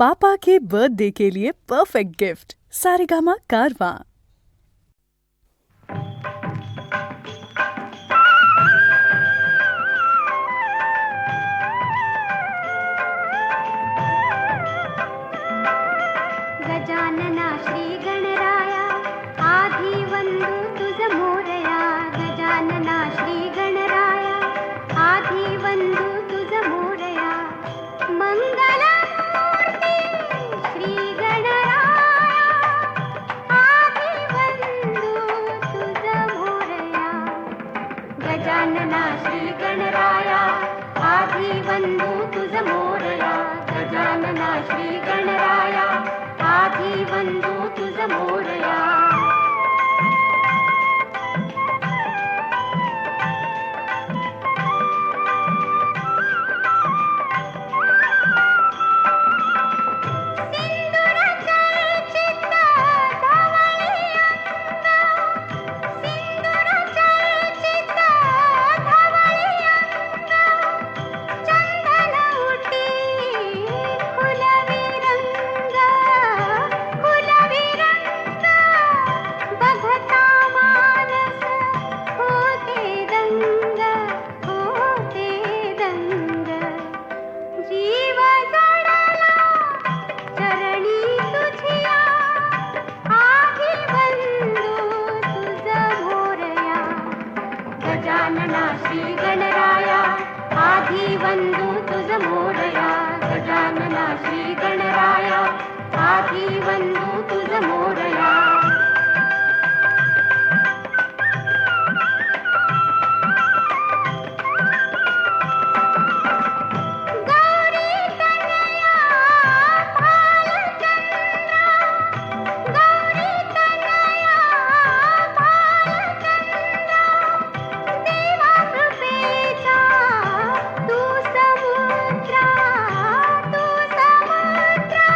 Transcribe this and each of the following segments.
पापा के birthday के लिए perfect gift Saregama कारवां। गजानना श्री गणराया आधी वंदू तुझ मोरया। गजानना श्री गणराया आधी वंदू तुझ मोरया। मंगलमूर्ती श्री गणराया आधी वंदू तुझ मोरया। गजानना श्री गणराया आधी वंदू तुझ मोरया। गजानना श्री गणराया आधी वंदू तुझ मोरया। सिंदूर चर्चित धवळी अंग, सिंदूर चर्चित धवळी अंग, चंदन उटी फुलवी रंग, फुलवी रंग, बघता मानस होते दंग, होते दंग। जीव जडला चरणी तुझिया आधी वंदू तुझ मोरया। गजानना श्री गणराया आधी वंदू तुझ मोरया। गजानना श्री गणराया आधी वंदू तुझ मोरया। गौरी तनया भालचंद्रा, गौरी तनया भालचंद्रा, देवा कृपेचा तू समुद्रा, तू समुद्रा,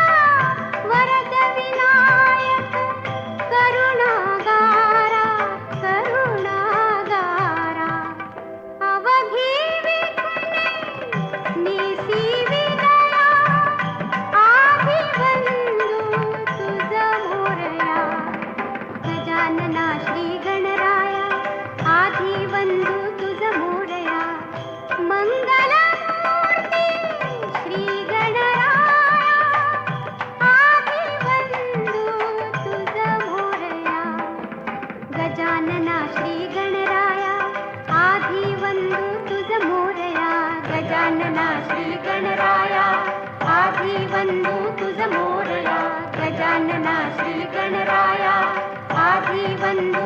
वरद विनायक करुणागारा, करुणागारा। अवघी विघ्ने निसी विदया आधी वंदू तुझ मोरया। गजानना श्री गणराया आधी वंदू तुझ मोरया। मंगलमूर्ती श्री गणराया आधी वंदू तुझ मोरया। गजानना श्री गणराया आधी वंदू तुझ मोरया। गजानना श्री गणराया आधी वंदू तुझ मोरया। गजानना श्री गणराया आधी वंदू